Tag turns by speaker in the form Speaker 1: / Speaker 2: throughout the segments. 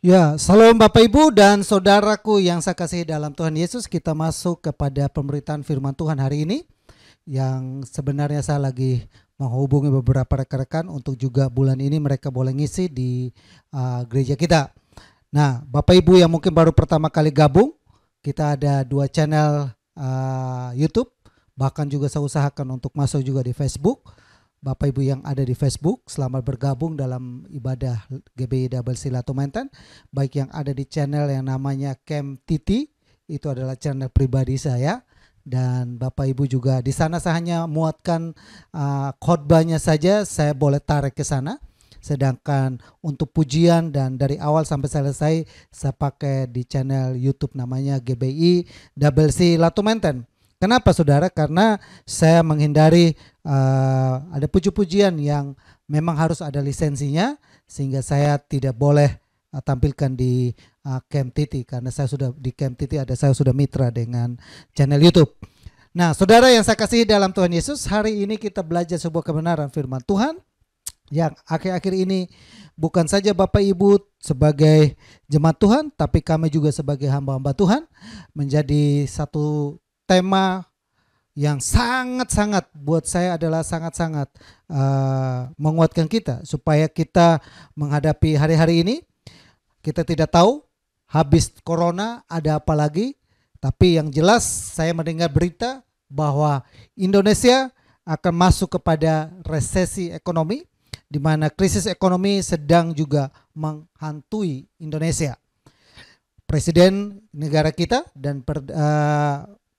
Speaker 1: Ya, salam Bapak Ibu dan saudaraku yang saya kasihi dalam Tuhan Yesus. Kita masuk kepada pemberitaan firman Tuhan hari ini, yang sebenarnya saya lagi menghubungi beberapa rekan-rekan untuk juga bulan ini mereka boleh ngisi di gereja kita. Nah, Bapak Ibu yang mungkin baru pertama kali gabung, kita ada 2 channel YouTube, bahkan juga saya usahakan untuk masuk juga di Facebook. Bapak Ibu yang ada di Facebook, selamat bergabung dalam ibadah GBI Double Silato Mainten. Baik yang ada di channel yang namanya Camp Titi, itu adalah channel pribadi saya. Dan Bapak Ibu juga di sana saya hanya muatkan khotbahnya saja, saya boleh tarik ke sana. Sedangkan untuk pujian dan dari awal sampai selesai saya pakai di channel YouTube namanya GBI Double Silato Mainten. Kenapa saudara? Karena saya menghindari ada puji-pujian yang memang harus ada lisensinya, sehingga saya tidak boleh tampilkan di Camp Titi, karena saya sudah di Camp Titi saya sudah mitra dengan channel YouTube. Nah, saudara yang saya kasihi dalam Tuhan Yesus, hari ini kita belajar sebuah kebenaran firman Tuhan yang akhir-akhir ini bukan saja Bapak Ibu sebagai jemaat Tuhan, tapi kami juga sebagai hamba-hamba Tuhan menjadi satu tema yang sangat-sangat buat saya adalah sangat-sangat menguatkan kita supaya kita menghadapi hari-hari ini. Kita tidak tahu habis corona ada apa lagi, tapi yang jelas saya mendengar berita bahwa Indonesia akan masuk kepada resesi ekonomi, di mana krisis ekonomi sedang juga menghantui Indonesia. Presiden negara kita dan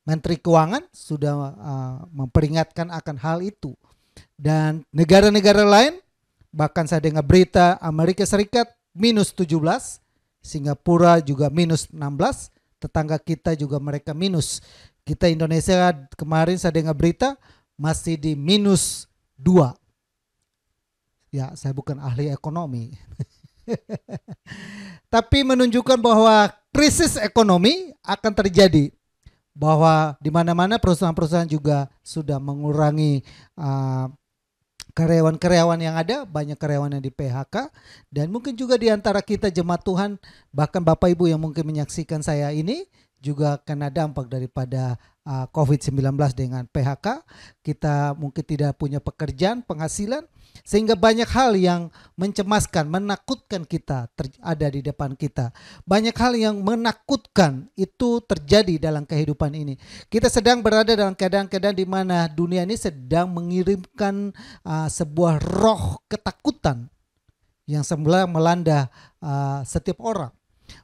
Speaker 1: Menteri Keuangan sudah memperingatkan akan hal itu. Dan negara-negara lain, bahkan saya dengar berita Amerika Serikat minus 17, Singapura juga minus 16, tetangga kita juga mereka minus. Kita Indonesia kemarin saya dengar berita masih di minus 2. Ya, saya bukan ahli ekonomi. Tapi menunjukkan bahwa krisis ekonomi akan terjadi. Bahwa di mana-mana perusahaan-perusahaan juga sudah mengurangi karyawan-karyawan yang ada, banyak karyawan yang di PHK, dan mungkin juga di antara kita jemaat Tuhan, bahkan Bapak Ibu yang mungkin menyaksikan saya ini juga kena dampak daripada COVID-19 dengan PHK. Kita mungkin tidak punya pekerjaan, penghasilan, sehingga banyak hal yang mencemaskan, menakutkan kita ada di depan kita. Banyak hal yang menakutkan itu terjadi dalam kehidupan ini. Kita sedang berada dalam keadaan-keadaan di mana dunia ini sedang mengirimkan sebuah roh ketakutan yang semula melanda setiap orang.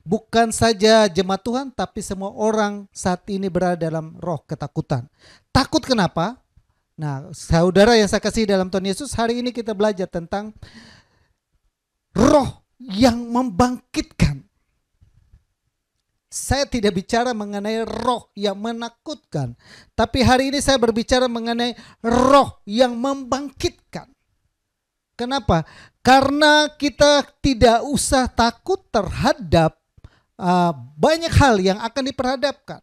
Speaker 1: Bukan saja jemaat Tuhan, tapi semua orang saat ini berada dalam roh ketakutan. Takut kenapa? Nah, saudara yang saya kasih dalam Tuhan Yesus, hari ini kita belajar tentang roh yang membangkitkan. Saya tidak bicara mengenai roh yang menakutkan, tapi hari ini saya berbicara mengenai roh yang membangkitkan. Kenapa? Karena kita tidak usah takut terhadap banyak hal yang akan diperhadapkan.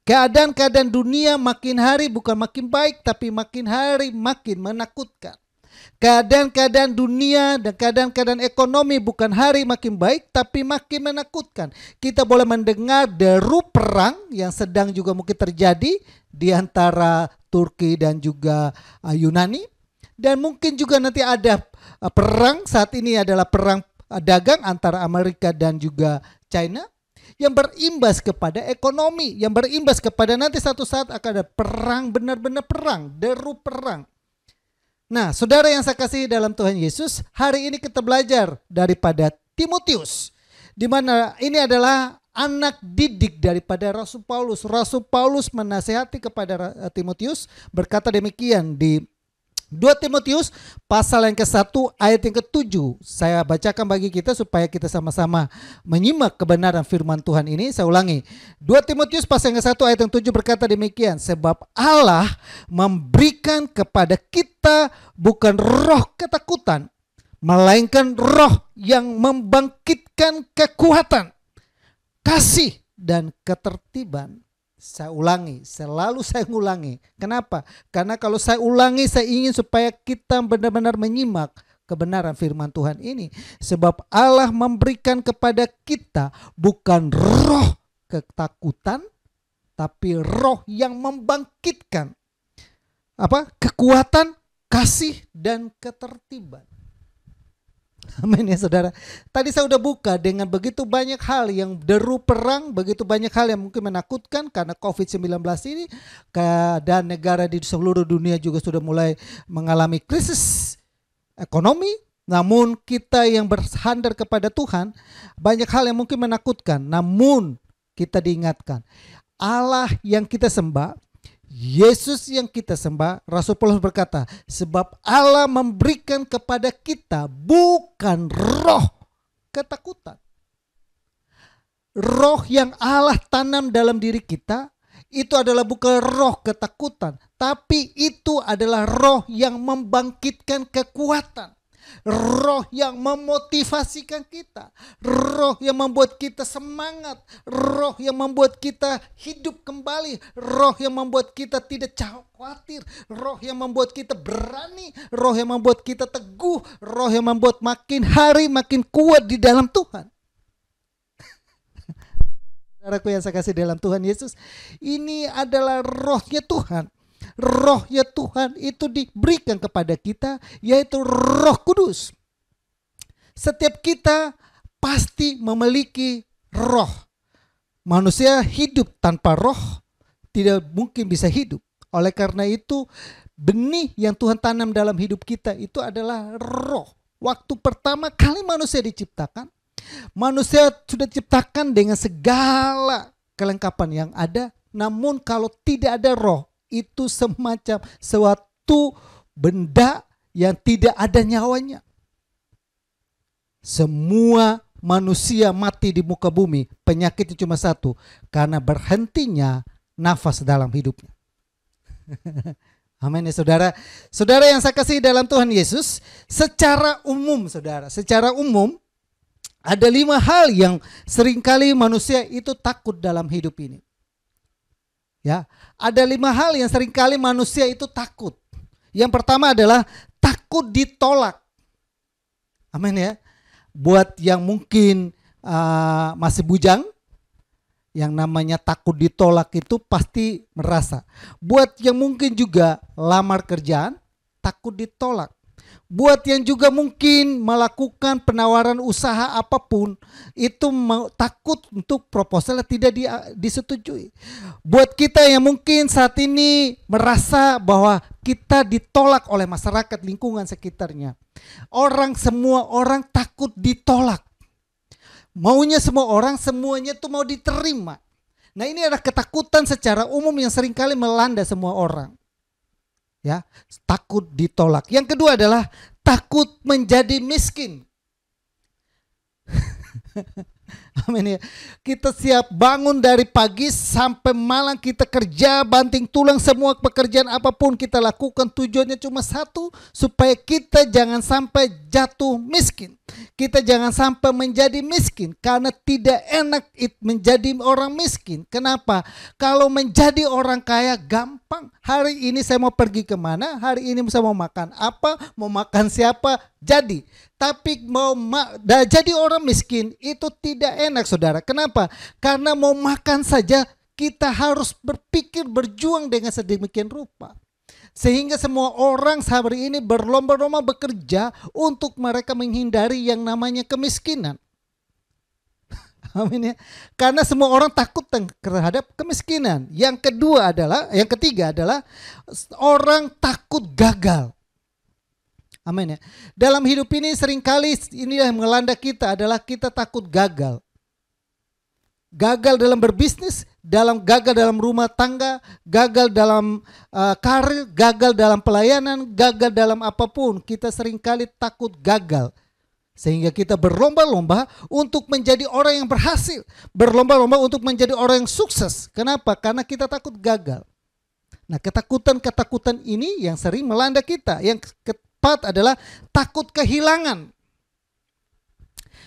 Speaker 1: Keadaan-keadaan dunia makin hari bukan makin baik, tapi makin hari makin menakutkan. Keadaan-keadaan dunia dan keadaan-keadaan ekonomi bukan hari makin baik, tapi makin menakutkan. Kita boleh mendengar deru perang yang sedang juga mungkin terjadi di antara Turki dan juga Yunani. Dan mungkin juga nanti ada perang, saat ini adalah perang dagang antara Amerika dan juga China, yang berimbas kepada ekonomi, yang berimbas kepada nanti satu saat akan ada perang, benar-benar perang, deru perang. Nah, saudara yang saya kasih dalam Tuhan Yesus, hari ini kita belajar daripada Timotius, di mana ini adalah anak didik daripada Rasul Paulus. Rasul Paulus menasihati kepada Timotius, berkata demikian di 2 Timotius pasal yang ke-1 ayat yang ke-7. Saya bacakan bagi kita supaya kita sama-sama menyimak kebenaran firman Tuhan ini. Saya ulangi. 2 Timotius pasal yang ke-1 ayat yang 7 berkata demikian. Sebab Allah memberikan kepada kita bukan roh ketakutan, melainkan roh yang membangkitkan kekuatan, kasih dan ketertiban. Saya ulangi, selalu saya ulangi. Kenapa? Karena kalau saya ulangi, saya ingin supaya kita benar-benar menyimak kebenaran firman Tuhan ini. Sebab Allah memberikan kepada kita bukan roh ketakutan, tapi roh yang membangkitkan kekuatan, kasih, dan ketertiban. Amin ya saudara. Tadi saya sudah buka dengan begitu banyak hal yang deru perang, begitu banyak hal yang mungkin menakutkan karena COVID-19 ini, dan negara di seluruh dunia juga sudah mulai mengalami krisis ekonomi. Namun kita yang bersandar kepada Tuhan, banyak hal yang mungkin menakutkan, namun kita diingatkan Allah yang kita sembah, Yesus yang kita sembah. Rasul Paulus berkata, sebab Allah memberikan kepada kita bukan roh ketakutan. Roh yang Allah tanam dalam diri kita itu adalah bukan roh ketakutan, tapi itu adalah roh yang membangkitkan kekuatan. Roh yang memotivasikan kita, roh yang membuat kita semangat, roh yang membuat kita hidup kembali, roh yang membuat kita tidak khawatir, roh yang membuat kita berani, roh yang membuat kita teguh, roh yang membuat makin hari makin kuat di dalam Tuhan. Saudaraku yang saya kasih dalam Tuhan Yesus, ini adalah rohnya Tuhan. Rohnya Tuhan itu diberikan kepada kita, yaitu Roh Kudus. Setiap kita pasti memiliki roh. Manusia hidup tanpa roh tidak mungkin bisa hidup. Oleh karena itu, benih yang Tuhan tanam dalam hidup kita itu adalah roh. Waktu pertama kali manusia diciptakan, manusia sudah diciptakan dengan segala kelengkapan yang ada. Namun kalau tidak ada roh, itu semacam suatu benda yang tidak ada nyawanya. Semua manusia mati di muka bumi, penyakitnya cuma satu, karena berhentinya nafas dalam hidupnya. Amin ya saudara. Saudara yang saya kasih dalam Tuhan Yesus, secara umum saudara, secara umum ada 5 hal yang seringkali manusia itu takut dalam hidup ini. Ya, ada 5 hal yang seringkali manusia itu takut. Yang pertama adalah takut ditolak. Amin ya. Buat yang mungkin masih bujang, yang namanya takut ditolak itu pasti merasa. Buat yang mungkin juga lamar kerjaan, takut ditolak. Buat yang juga mungkin melakukan penawaran usaha apapun, itu takut untuk proposalnya tidak disetujui. Buat kita yang mungkin saat ini merasa bahwa kita ditolak oleh masyarakat lingkungan sekitarnya. Semua orang takut ditolak. Maunya semua orang, semuanya itu mau diterima. Nah, ini adalah ketakutan secara umum yang seringkali melanda semua orang. Ya, takut ditolak. Yang kedua adalah takut menjadi miskin. Amin ya. Kita siap bangun dari pagi sampai malam, kita kerja banting tulang, semua pekerjaan apapun kita lakukan tujuannya cuma satu, supaya kita jangan sampai jatuh miskin. Kita jangan sampai menjadi miskin, karena tidak enak menjadi orang miskin. Kenapa? Kalau menjadi orang kaya gampang. Hari ini saya mau pergi kemana, hari ini saya mau makan apa, mau makan siapa, jadi. Tapi jadi orang miskin itu tidak enak saudara. Kenapa? Karena mau makan saja kita harus berpikir, berjuang dengan sedemikian rupa. Sehingga semua orang hari ini berlomba-lomba bekerja untuk mereka menghindari yang namanya kemiskinan. Amin ya. Karena semua orang takut terhadap kemiskinan. Yang ketiga adalah orang takut gagal. Amin ya. Dalam hidup ini seringkali ini yang melanda kita adalah kita takut gagal. Gagal dalam berbisnis, gagal dalam rumah tangga, gagal dalam karir, gagal dalam pelayanan, gagal dalam apapun. Kita seringkali takut gagal. Sehingga kita berlomba-lomba untuk menjadi orang yang berhasil. Berlomba-lomba untuk menjadi orang yang sukses. Kenapa? Karena kita takut gagal. Nah, ketakutan ini yang sering melanda kita. Yang keempat adalah takut kehilangan.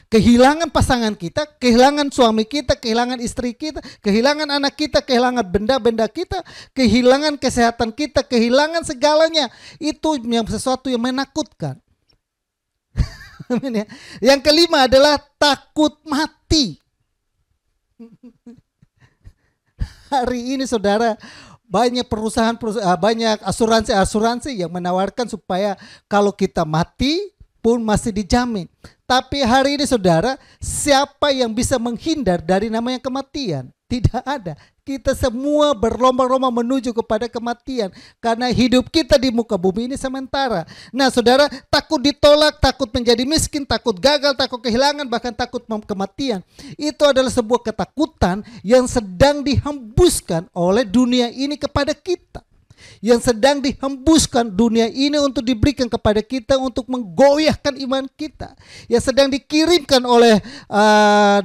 Speaker 1: Kehilangan pasangan kita, kehilangan suami kita, kehilangan istri kita, kehilangan anak kita, kehilangan benda-benda kita, kehilangan kesehatan kita, kehilangan segalanya. Itu yang sesuatu yang menakutkan. Amin ya. Yang kelima adalah takut mati. Hari ini saudara, banyak perusahaan, banyak asuransi yang menawarkan supaya kalau kita mati pun masih dijamin. Tapi hari ini saudara, siapa yang bisa menghindar dari namanya kematian? Tidak ada. Kita semua berlomba-lomba menuju kepada kematian. Karena hidup kita di muka bumi ini sementara. Nah saudara, takut ditolak, takut menjadi miskin, takut gagal, takut kehilangan, bahkan takut kematian. Itu adalah sebuah ketakutan yang sedang dihembuskan oleh dunia ini kepada kita. Yang sedang dihembuskan dunia ini untuk diberikan kepada kita untuk menggoyahkan iman kita. Yang sedang dikirimkan oleh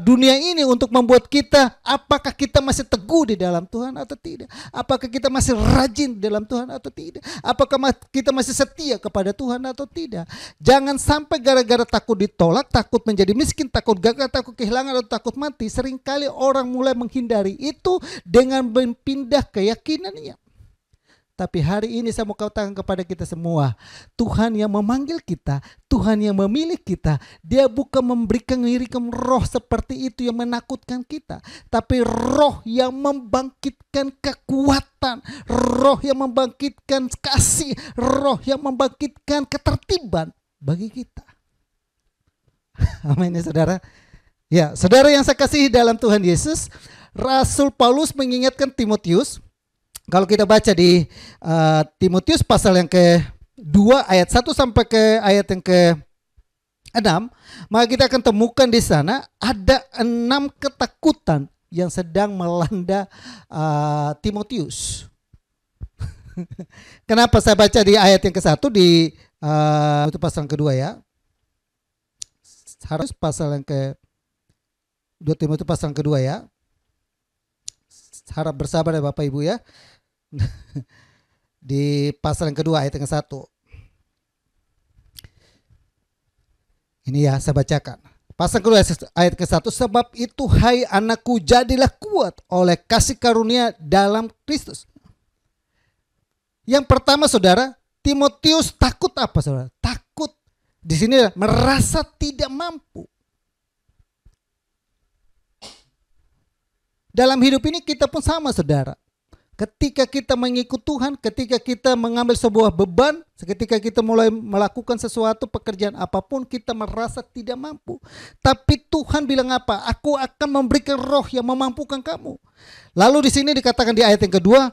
Speaker 1: dunia ini untuk membuat kita, apakah kita masih teguh di dalam Tuhan atau tidak? Apakah kita masih rajin di dalam Tuhan atau tidak? Apakah kita masih setia kepada Tuhan atau tidak? Jangan sampai gara-gara takut ditolak, takut menjadi miskin, takut gagal, takut kehilangan, atau takut mati, seringkali orang mulai menghindari itu dengan berpindah keyakinannya. Tapi hari ini saya mau katakan kepada kita semua, Tuhan yang memanggil kita, Tuhan yang memilih kita, Dia bukan memberikan roh seperti itu yang menakutkan kita, tapi roh yang membangkitkan kekuatan, roh yang membangkitkan kasih, roh yang membangkitkan ketertiban bagi kita. Amin ya saudara. Ya, saudara yang saya kasihi dalam Tuhan Yesus, Rasul Paulus mengingatkan Timotius. Kalau kita baca di Timotius pasal yang ke-2 ayat 1 sampai ke ayat yang ke-6, maka kita akan temukan di sana ada 6 ketakutan yang sedang melanda Timotius. Kenapa saya baca di ayat yang ke-1 di itu pasal yang kedua ya. Harus pasal yang ke-2 Timotius pasal yang kedua ya. Harap bersabar ya Bapak Ibu ya. Di pasal yang kedua ayat yang ke-1. Ini ya saya bacakan. Pasal kedua ayat ke-1. Sebab itu hai anakku, jadilah kuat oleh kasih karunia dalam Kristus. Yang pertama saudara, Timotius takut apa saudara? Takut di sini merasa tidak mampu. Dalam hidup ini kita pun sama saudara. Ketika kita mengikut Tuhan, ketika kita mengambil sebuah beban, ketika kita mulai melakukan sesuatu pekerjaan apapun, kita merasa tidak mampu. Tapi Tuhan bilang apa? Aku akan memberikan roh yang memampukan kamu. Lalu di sini dikatakan di ayat yang kedua,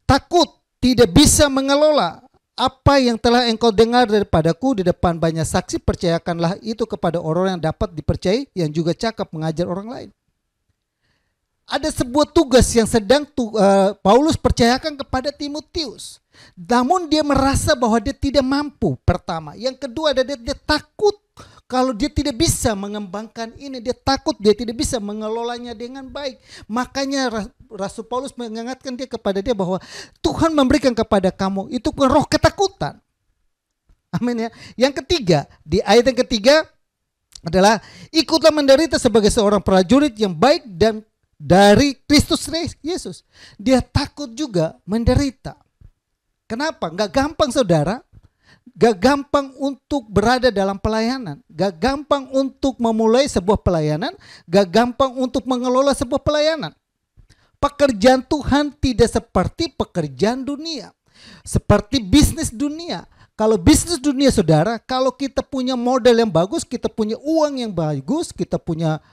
Speaker 1: takut tidak bisa mengelola apa yang telah engkau dengar daripadaku di depan banyak saksi, percayakanlah itu kepada orang yang dapat dipercayai, yang juga cakap mengajar orang lain. Ada sebuah tugas yang sedang Paulus percayakan kepada Timotius. Namun dia merasa bahwa dia tidak mampu, pertama. Yang kedua dia takut kalau dia tidak bisa mengembangkan ini. Dia takut dia tidak bisa mengelolanya dengan baik. Makanya Rasul Paulus mengingatkan dia kepada dia bahwa Tuhan memberikan kepada kamu itu roh ketakutan. Amin ya. Yang ketiga, di ayat yang ketiga adalah ikutlah menderita sebagai seorang prajurit yang baik dan dari Kristus Yesus. Dia takut juga menderita. Kenapa? Gak gampang saudara. Gak gampang untuk berada dalam pelayanan. Gak gampang untuk memulai sebuah pelayanan. Gak gampang untuk mengelola sebuah pelayanan. Pekerjaan Tuhan tidak seperti pekerjaan dunia. Seperti bisnis dunia. Kalau bisnis dunia saudara, kalau kita punya modal yang bagus, kita punya uang yang bagus, kita punya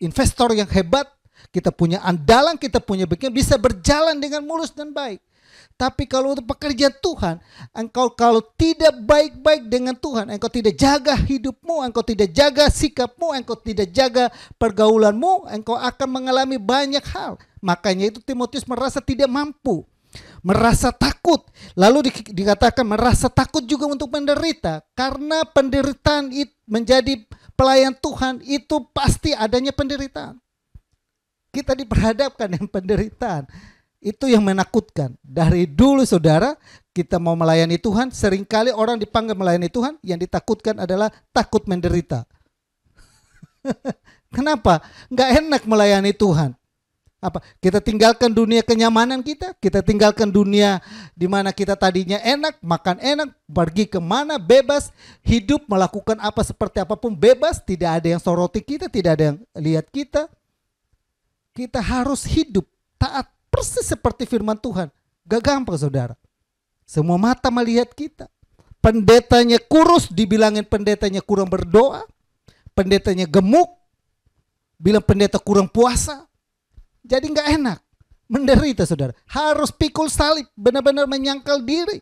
Speaker 1: investor yang hebat, kita punya andalan, kita punya bagian, bisa berjalan dengan mulus dan baik. Tapi kalau untuk pekerjaan Tuhan, engkau kalau tidak baik-baik dengan Tuhan, engkau tidak jaga hidupmu, engkau tidak jaga sikapmu, engkau tidak jaga pergaulanmu, engkau akan mengalami banyak hal. Makanya itu Timotius merasa tidak mampu, merasa takut. Lalu dikatakan merasa takut juga untuk menderita, karena penderitaan itu menjadi pelayan Tuhan itu pasti adanya penderitaan. Kita diperhadapkan dengan penderitaan. Itu yang menakutkan. Dari dulu saudara, kita mau melayani Tuhan, seringkali orang dipanggil melayani Tuhan, yang ditakutkan adalah takut menderita. Kenapa? Gak enak melayani Tuhan. Apa? Kita tinggalkan dunia kenyamanan kita tinggalkan dunia di mana kita tadinya enak, makan enak, pergi kemana bebas, hidup melakukan apa seperti apapun bebas, tidak ada yang soroti kita, tidak ada yang lihat kita. Kita harus hidup taat persis seperti firman Tuhan. Gak gampang saudara. Semua mata melihat kita. Pendetanya kurus, dibilangin pendetanya kurang berdoa. Pendetanya gemuk, bilang pendeta kurang puasa. Jadi gak enak, menderita saudara. Harus pikul salib, benar-benar menyangkal diri.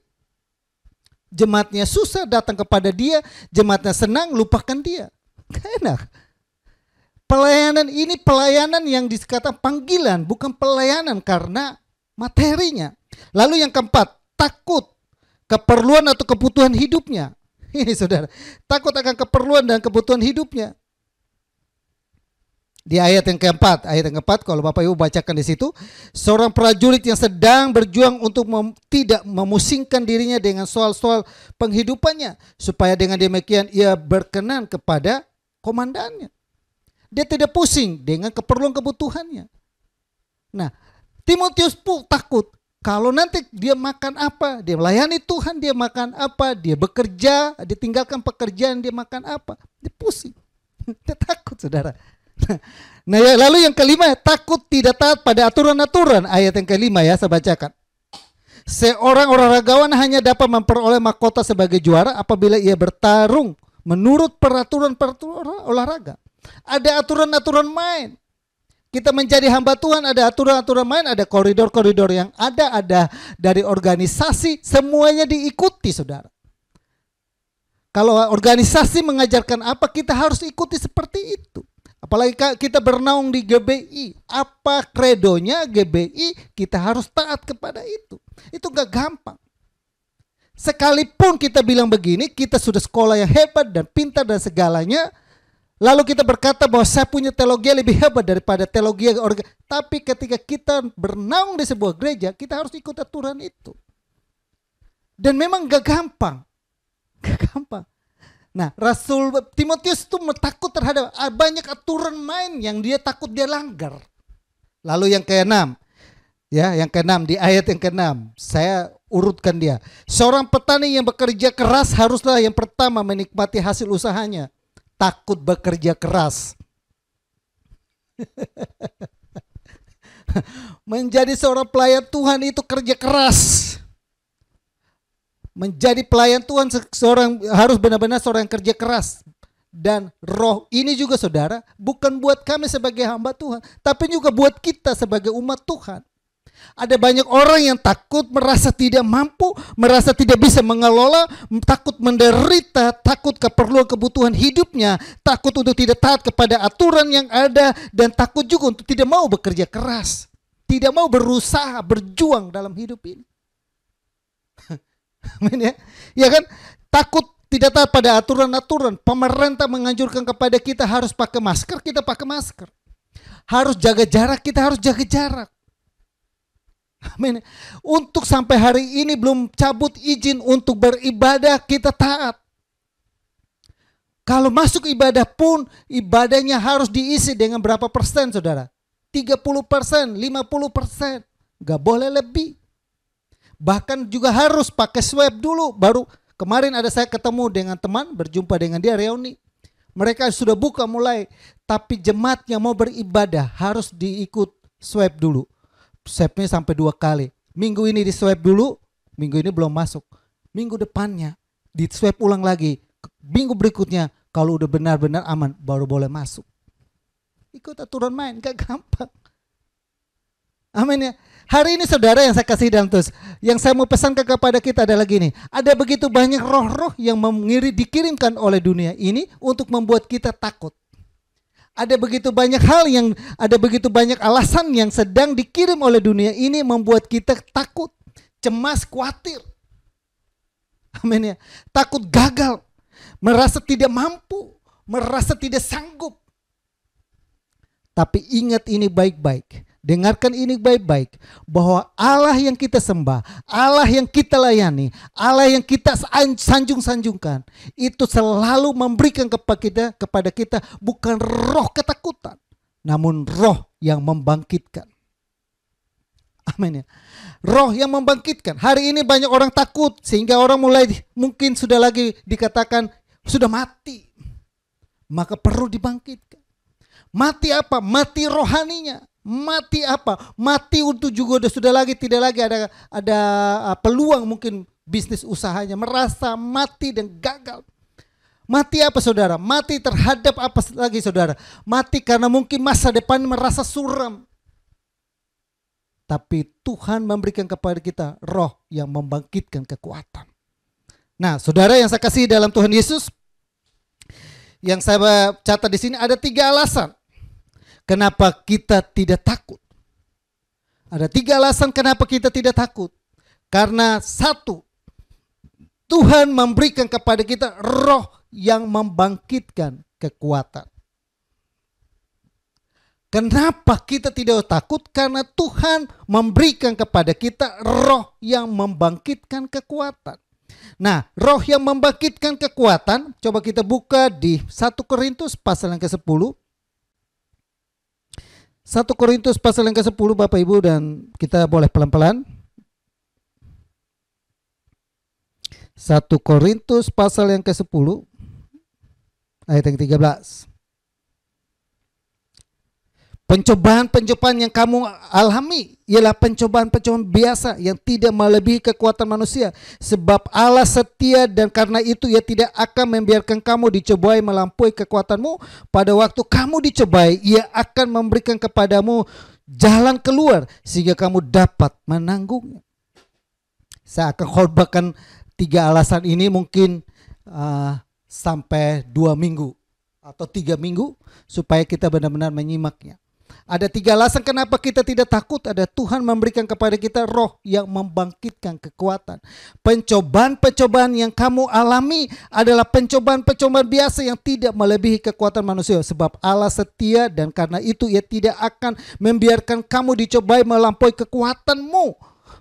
Speaker 1: Jemaatnya susah datang kepada dia, jemaatnya senang lupakan dia. Gak enak. Pelayanan ini pelayanan yang dikatakan panggilan, bukan pelayanan karena materinya. Lalu yang keempat, takut keperluan atau kebutuhan hidupnya. Ini saudara, takut akan keperluan dan kebutuhan hidupnya. Di ayat yang keempat kalau Bapak Ibu bacakan di situ, seorang prajurit yang sedang berjuang untuk tidak memusingkan dirinya dengan soal-soal penghidupannya, supaya dengan demikian ia berkenan kepada komandannya. Dia tidak pusing dengan keperluan kebutuhannya. Nah, Timotius pun takut kalau nanti dia makan apa, dia melayani Tuhan, dia makan apa, dia bekerja, ditinggalkan pekerjaan, dia makan apa, dia pusing, dia takut saudara. Nah ya, lalu yang kelima, takut tidak taat pada aturan-aturan. Ayat yang kelima ya, saya bacakan. Seorang olahragawan hanya dapat memperoleh mahkota sebagai juara apabila ia bertarung menurut peraturan olahraga. Ada aturan-aturan main. Kita menjadi hamba Tuhan, ada aturan-aturan main, ada koridor-koridor yang ada dari organisasi, semuanya diikuti saudara. Kalau organisasi mengajarkan apa, kita harus ikuti seperti itu. Apalagi kita bernaung di GBI, apa kredonya GBI, kita harus taat kepada itu. Itu gak gampang. Sekalipun kita bilang begini, kita sudah sekolah yang hebat dan pintar dan segalanya, lalu kita berkata bahwa saya punya teologi lebih hebat daripada teologi tapi ketika kita bernaung di sebuah gereja, kita harus ikut aturan itu. Dan memang gak gampang. Gak gampang. Nah, Rasul Timotius itu takut terhadap banyak aturan main yang dia takut dia langgar. Lalu yang keenam, ya, yang keenam di ayat yang keenam, saya urutkan dia. Seorang petani yang bekerja keras haruslah yang pertama menikmati hasil usahanya. Takut bekerja keras. Menjadi seorang pelayan Tuhan itu kerja keras. Menjadi pelayan Tuhan seorang harus benar-benar seorang yang kerja keras. Dan roh ini juga saudara, bukan buat kami sebagai hamba Tuhan, tapi juga buat kita sebagai umat Tuhan. Ada banyak orang yang takut, merasa tidak mampu, merasa tidak bisa mengelola, takut menderita, takut keperluan kebutuhan hidupnya, takut untuk tidak taat kepada aturan yang ada, dan takut juga untuk tidak mau bekerja keras, tidak mau berusaha, berjuang dalam hidup ini. Amin ya. Ya kan? Takut tidak taat pada aturan-aturan. Pemerintah menganjurkan kepada kita harus pakai masker, kita pakai masker. Harus jaga jarak, kita harus jaga jarak. Amin. Untuk sampai hari ini belum cabut izin untuk beribadah, kita taat. Kalau masuk ibadah pun, ibadahnya harus diisi dengan berapa persen saudara? 30%, 50%. Gak boleh lebih. Bahkan juga harus pakai swab dulu. Baru kemarin ada saya ketemu dengan teman, berjumpa dengan dia reuni. Mereka sudah buka mulai, tapi jemaat yang mau beribadah harus diikut swab dulu. Swabnya sampai 2 kali. Minggu ini di swab dulu, minggu ini belum masuk. Minggu depannya di swab ulang lagi. Minggu berikutnya kalau udah benar-benar aman baru boleh masuk. Ikut aturan main, gak gampang. Amin ya. Hari ini saudara yang saya kasih dalam terus, yang saya mau pesankan kepada kita adalah gini. Ada begitu banyak roh-roh yang dikirimkan oleh dunia ini untuk membuat kita takut. Ada begitu banyak ada begitu banyak alasan yang sedang dikirim oleh dunia ini membuat kita takut, cemas, khawatir. Amin ya. Takut gagal, merasa tidak mampu, merasa tidak sanggup. Tapi ingat ini baik-baik. Dengarkan ini baik-baik, bahwa Allah yang kita sembah, Allah yang kita layani, Allah yang kita sanjung-sanjungkan, itu selalu memberikan kepada kita bukan roh ketakutan, namun roh yang membangkitkan. Amin ya. Roh yang membangkitkan. Hari ini banyak orang takut sehingga orang mulai mungkin sudah lagi dikatakan sudah mati. Maka perlu dibangkitkan. Mati apa? Mati rohaninya. Mati apa? Mati untuk juga sudah lagi tidak lagi ada peluang mungkin bisnis usahanya, merasa mati dan gagal. Mati apa saudara? Mati terhadap apa lagi saudara? Mati karena mungkin masa depan merasa suram. Tapi Tuhan memberikan kepada kita roh yang membangkitkan kekuatan. Nah, saudara yang saya kasih dalam Tuhan Yesus, yang saya catat di sini ada 3 alasan kenapa kita tidak takut. Ada 3 alasan kenapa kita tidak takut. Karena 1, Tuhan memberikan kepada kita roh yang membangkitkan kekuatan. Kenapa kita tidak takut? Karena Tuhan memberikan kepada kita roh yang membangkitkan kekuatan. Nah, roh yang membangkitkan kekuatan, coba kita buka di 1 Korintus pasal yang ke-10. 1 Korintus pasal yang ke-10 Bapak Ibu, dan kita boleh pelan-pelan. 1 Korintus pasal yang ke-10 ayat yang 13. Pencobaan-pencobaan yang kamu alami ialah pencobaan-pencobaan biasa yang tidak melebihi kekuatan manusia. Sebab Allah setia dan karena itu Ia tidak akan membiarkan kamu dicobai melampaui kekuatanmu. Pada waktu kamu dicobai, Ia akan memberikan kepadamu jalan keluar sehingga kamu dapat menanggungnya. Saya akan khotbahkan 3 alasan ini mungkin sampai 2 minggu atau 3 minggu supaya kita benar-benar menyimaknya. Ada 3 alasan kenapa kita tidak takut. Ada Tuhan memberikan kepada kita roh yang membangkitkan kekuatan. Pencobaan-pencobaan yang kamu alami adalah pencobaan-pencobaan biasa yang tidak melebihi kekuatan manusia. Sebab Allah setia dan karena itu Ia tidak akan membiarkan kamu dicobai melampaui kekuatanmu.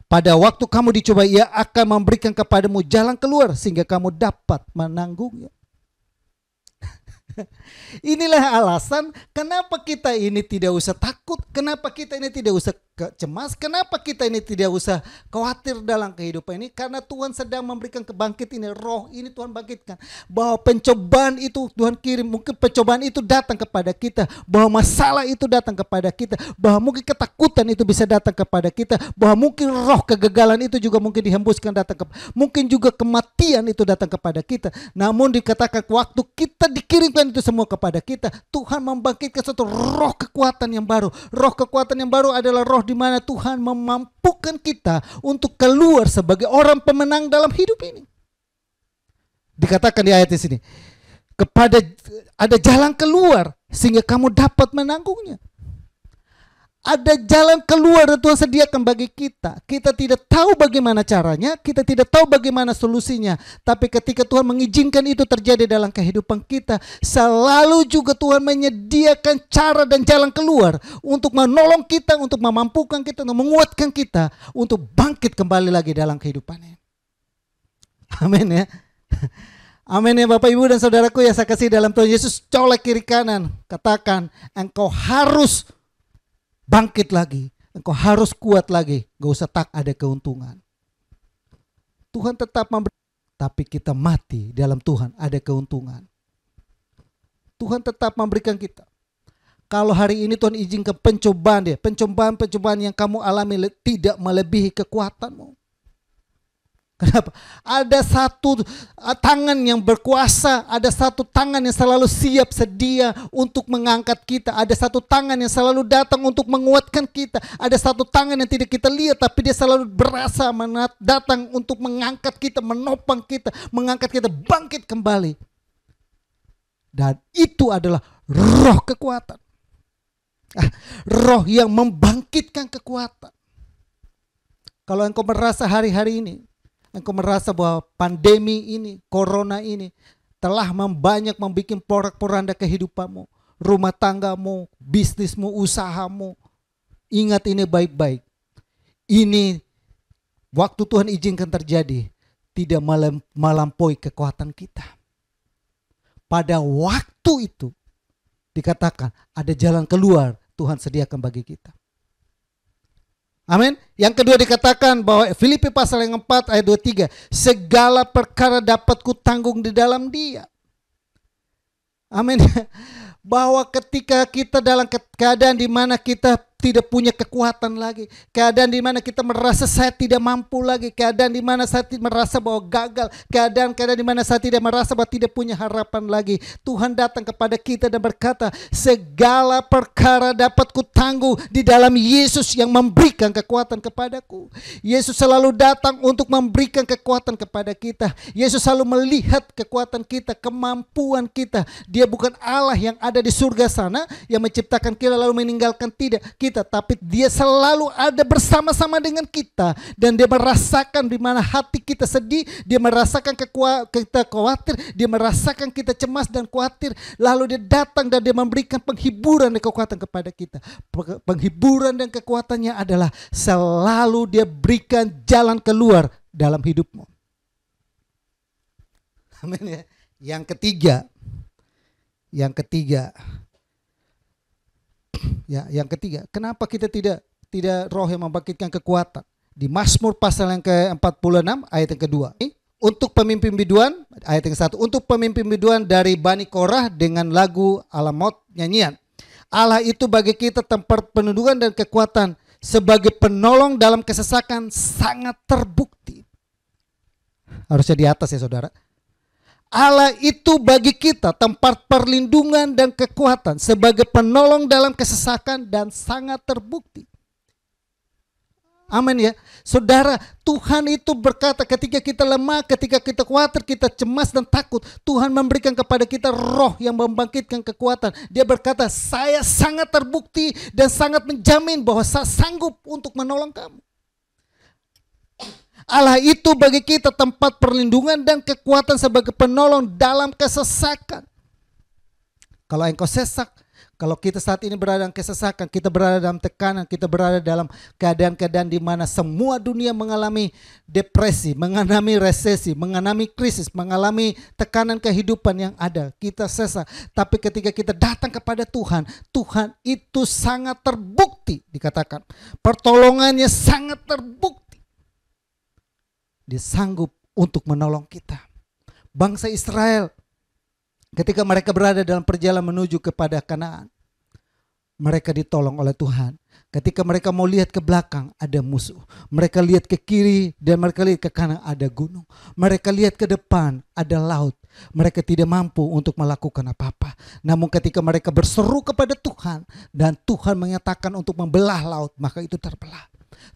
Speaker 1: Pada waktu kamu dicobai, Ia akan memberikan kepadamu jalan keluar sehingga kamu dapat menanggungnya. Inilah alasan kenapa kita ini tidak usah takut, kenapa kita ini tidak usah cemas, kenapa kita ini tidak usah khawatir dalam kehidupan ini. Karena Tuhan sedang memberikan kebangkit ini, roh ini Tuhan bangkitkan. Bahwa pencobaan itu Tuhan kirim, mungkin pencobaan itu datang kepada kita, bahwa masalah itu datang kepada kita, bahwa mungkin ketakutan itu bisa datang kepada kita, bahwa mungkin roh kegagalan itu juga mungkin dihembuskan datang mungkin juga kematian itu datang kepada kita. Namun dikatakan waktu kita dikirimkan itu semua kepada kita, Tuhan membangkitkan satu roh kekuatan yang baru. Roh kekuatan yang baru adalah roh di mana Tuhan memampukan kita untuk keluar sebagai orang pemenang dalam hidup ini. Dikatakan di ayat di sini, kepada ada jalan keluar sehingga kamu dapat menanggungnya. Ada jalan keluar yang Tuhan sediakan bagi kita. Kita tidak tahu bagaimana caranya, kita tidak tahu bagaimana solusinya. Tapi ketika Tuhan mengizinkan itu terjadi dalam kehidupan kita, selalu juga Tuhan menyediakan cara dan jalan keluar untuk menolong kita, untuk memampukan kita, untuk menguatkan kita, untuk bangkit kembali lagi dalam kehidupannya. Amin ya. Amin ya Bapak Ibu dan Saudaraku yang saya kasih dalam Tuhan Yesus. Colek kiri kanan, katakan engkau harus bangkit lagi, engkau harus kuat lagi, gak usah tak ada keuntungan. Tuhan tetap memberi, tapi kita mati dalam Tuhan ada keuntungan. Tuhan tetap memberikan kita. Kalau hari ini Tuhan izinkan pencobaan pencobaan yang kamu alami tidak melebihi kekuatanmu. Kenapa? Ada satu tangan yang berkuasa, ada satu tangan yang selalu siap sedia untuk mengangkat kita, ada satu tangan yang selalu datang untuk menguatkan kita, ada satu tangan yang tidak kita lihat tapi dia selalu berasa datang untuk mengangkat kita, menopang kita, mengangkat kita bangkit kembali. Dan itu adalah roh kekuatan. Roh yang membangkitkan kekuatan. Kalau engkau merasa hari-hari ini engkau merasa bahwa pandemi ini, corona ini telah membuat porak-poranda kehidupanmu, rumah tanggamu, bisnismu, usahamu. Ingat ini baik-baik. Ini waktu Tuhan izinkan terjadi, tidak melampaui kekuatan kita. Pada waktu itu dikatakan ada jalan keluar Tuhan sediakan bagi kita. Amin. Yang kedua dikatakan bahwa Filipi pasal yang 4 ayat 23, segala perkara dapat kutanggung di dalam Dia. Amin. Bahwa ketika kita dalam keadaan di mana kita tidak punya kekuatan lagi, keadaan di mana kita merasa saya tidak mampu lagi, keadaan di mana saya merasa bahwa gagal, keadaan di mana saya tidak merasa bahwa tidak punya harapan lagi, Tuhan datang kepada kita dan berkata, segala perkara dapat kutanggung di dalam Yesus yang memberikan kekuatan kepadaku. Yesus selalu datang untuk memberikan kekuatan kepada kita. Yesus selalu melihat kekuatan kita, kemampuan kita. Dia bukan Allah yang ada di surga sana yang menciptakan kita lalu meninggalkan kita, tapi Dia selalu ada bersama-sama dengan kita, dan Dia merasakan di mana hati kita sedih, Dia merasakan kita khawatir, Dia merasakan kita cemas dan khawatir, lalu Dia datang dan Dia memberikan penghiburan dan kekuatan kepada kita. Penghiburan dan kekuatannya adalah selalu Dia berikan jalan keluar dalam hidupmu. Amin ya. Yang ketiga, kenapa kita tidak roh yang membangkitkan kekuatan? Di Mazmur pasal yang ke-46 ayat yang kedua. Untuk pemimpin biduan, ayat yang 1. Untuk pemimpin biduan dari Bani Korah dengan lagu alamot nyanyian. Allah itu bagi kita tempat penundukan dan kekuatan, sebagai penolong dalam kesesakan sangat terbukti. Harusnya di atas ya saudara. Allah itu bagi kita tempat perlindungan dan kekuatan, sebagai penolong dalam kesesakan dan sangat terbukti. Amin ya. Saudara, Tuhan itu berkata ketika kita lemah, ketika kita khawatir, kita cemas dan takut, Tuhan memberikan kepada kita roh yang membangkitkan kekuatan. Dia berkata, saya sangat terbukti dan sangat menjamin bahwa saya sanggup untuk menolong kamu. Allah itu bagi kita tempat perlindungan dan kekuatan sebagai penolong dalam kesesakan. Kalau engkau sesak, kalau kita saat ini berada dalam kesesakan, kita berada dalam tekanan, kita berada dalam keadaan-keadaan di mana semua dunia mengalami depresi, mengalami resesi, mengalami krisis, mengalami tekanan kehidupan yang ada. Kita sesak. Tapi ketika kita datang kepada Tuhan, Tuhan itu sangat terbukti, dikatakan. Pertolongannya sangat terbukti. Dia sanggup untuk menolong kita. Bangsa Israel ketika mereka berada dalam perjalanan menuju kepada Kanaan, mereka ditolong oleh Tuhan. Ketika mereka mau lihat ke belakang ada musuh, mereka lihat ke kiri dan mereka lihat ke kanan ada gunung, mereka lihat ke depan ada laut. Mereka tidak mampu untuk melakukan apa-apa. Namun ketika mereka berseru kepada Tuhan dan Tuhan menyatakan untuk membelah laut, maka itu terbelah.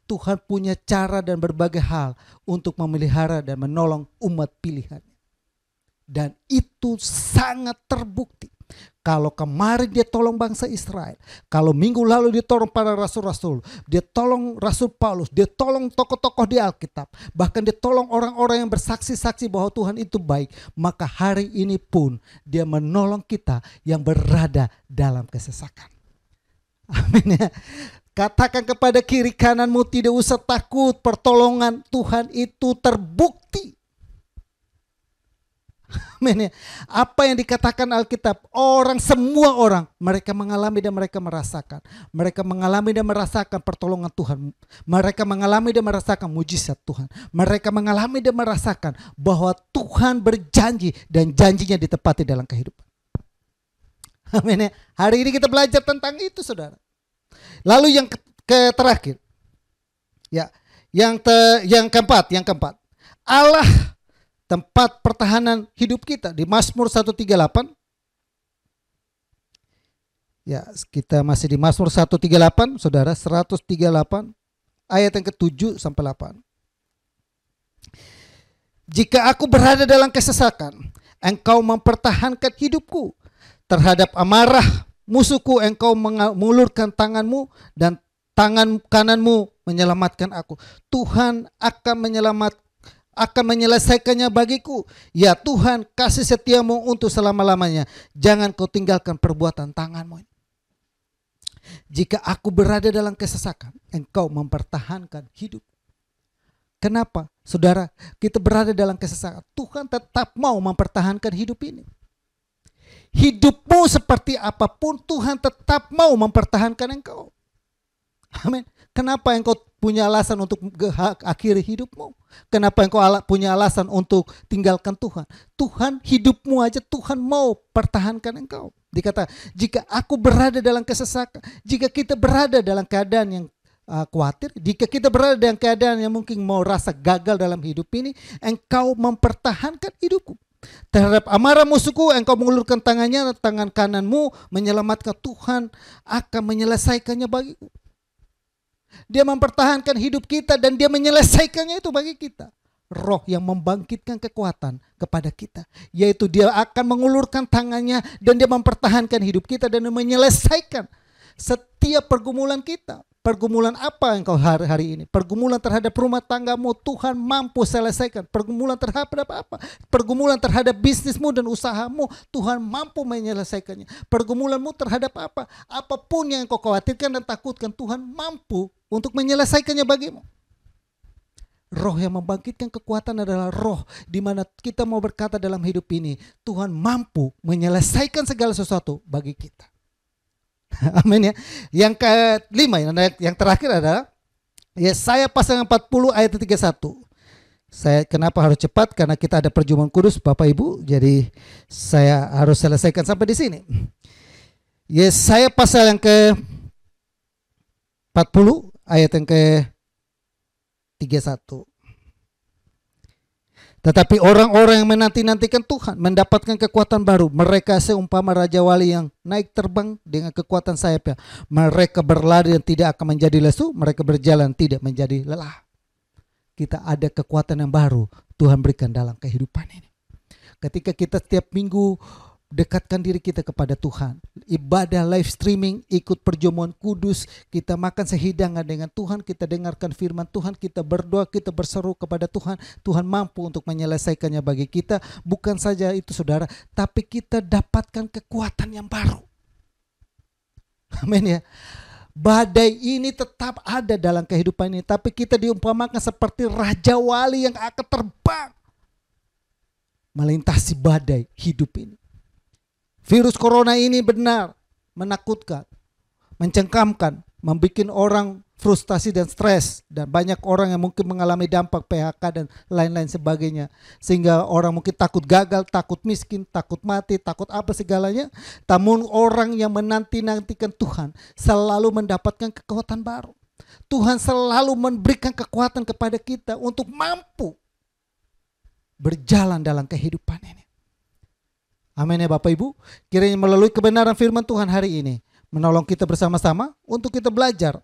Speaker 1: Tuhan punya cara dan berbagai hal untuk memelihara dan menolong umat pilihannya. Dan itu sangat terbukti. Kalau kemarin dia tolong bangsa Israel, kalau minggu lalu dia tolong para rasul-rasul, dia tolong Rasul Paulus, dia tolong tokoh-tokoh di Alkitab, bahkan dia tolong orang-orang yang bersaksi-saksi bahwa Tuhan itu baik, maka hari ini pun dia menolong kita yang berada dalam kesesakan. Amin ya. Katakan kepada kiri kananmu, tidak usah takut, pertolongan Tuhan itu terbukti. Amin ya. Apa yang dikatakan Alkitab, semua orang, mereka mengalami dan mereka merasakan. Mereka mengalami dan merasakan pertolongan Tuhan. Mereka mengalami dan merasakan mujizat Tuhan. Mereka mengalami dan merasakan bahwa Tuhan berjanji dan janjinya ditepati dalam kehidupan. Amin ya. Hari ini kita belajar tentang itu saudara. Lalu yang terakhir, ya, yang keempat, Allah tempat pertahanan hidup kita di Mazmur 138. Ya, kita masih di Mazmur 138, saudara, 138 ayat yang ke-7 sampai 8. Jika aku berada dalam kesesakan, engkau mempertahankan hidupku. Terhadap amarah musuhku engkau mengulurkan tanganmu dan tangan kananmu menyelamatkan aku. Tuhan akan menyelesaikannya bagiku. Ya Tuhan, kasih setiamu untuk selama-lamanya. Jangan kau tinggalkan perbuatan tanganmu. Jika aku berada dalam kesesakan, engkau mempertahankan hidup. Kenapa? Saudara, kita berada dalam kesesakan. Tuhan tetap mau mempertahankan hidup ini. Hidupmu seperti apapun, Tuhan tetap mau mempertahankan engkau. Amin. Kenapa engkau punya alasan untuk akhiri hidupmu? Kenapa engkau punya alasan untuk tinggalkan Tuhan? Tuhan hidupmu aja Tuhan mau pertahankan engkau. Dikata, jika aku berada dalam kesesakan, jika kita berada dalam keadaan yang khawatir, jika kita berada dalam keadaan yang mungkin mau rasa gagal dalam hidup ini, engkau mempertahankan hidupku. Terhadap amarah musuhku, engkau mengulurkan tangannya, tangan kananmu menyelamatkan. Tuhan akan menyelesaikannya bagiku. Dia mempertahankan hidup kita dan dia menyelesaikannya itu bagi kita. Roh yang membangkitkan kekuatan kepada kita, yaitu dia akan mengulurkan tangannya dan dia mempertahankan hidup kita dan menyelesaikan setiap pergumulan kita. Pergumulan apa engkau hari ini? Pergumulan terhadap rumah tanggamu, Tuhan mampu selesaikan. Pergumulan terhadap apa? Pergumulan terhadap bisnismu dan usahamu, Tuhan mampu menyelesaikannya. Pergumulanmu terhadap apa? Apapun yang engkau khawatirkan dan takutkan, Tuhan mampu untuk menyelesaikannya bagimu. Roh yang membangkitkan kekuatan adalah roh di mana kita mau berkata dalam hidup ini, Tuhan mampu menyelesaikan segala sesuatu bagi kita. Amin ya. Yang kelima, yang terakhir adalah Yesaya pasal 40 ayat 31. Saya kenapa harus cepat? Karena kita ada perjumpaan kudus Bapak Ibu, jadi saya harus selesaikan sampai di sini. Yesaya pasal yang ke 40 ayat yang ke 31. Tetapi orang-orang yang menanti-nantikan Tuhan mendapatkan kekuatan baru. Mereka seumpama Raja Wali yang naik terbang dengan kekuatan sayapnya. Mereka berlari dan tidak akan menjadi lesu. Mereka berjalan tidak menjadi lelah. Kita ada kekuatan yang baru Tuhan berikan dalam kehidupan ini. Ketika kita setiap minggu dekatkan diri kita kepada Tuhan, ibadah live streaming, ikut perjamuan kudus, kita makan sehidangan dengan Tuhan, kita dengarkan firman Tuhan, kita berdoa, kita berseru kepada Tuhan, Tuhan mampu untuk menyelesaikannya bagi kita. Bukan saja itu saudara, tapi kita dapatkan kekuatan yang baru. Amin ya. Badai ini tetap ada dalam kehidupan ini, tapi kita diumpamakan seperti Raja Wali yang akan terbang melintasi badai hidup ini. Virus corona ini benar menakutkan, mencengkamkan, membuat orang frustasi dan stres, dan banyak orang yang mungkin mengalami dampak PHK dan lain-lain sebagainya, sehingga orang mungkin takut gagal, takut miskin, takut mati, takut apa segalanya. Namun orang yang menanti-nantikan Tuhan selalu mendapatkan kekuatan baru. Tuhan selalu memberikan kekuatan kepada kita untuk mampu berjalan dalam kehidupan ini. Amin ya Bapak Ibu. Kiranya melalui kebenaran firman Tuhan hari ini menolong kita bersama-sama untuk kita belajar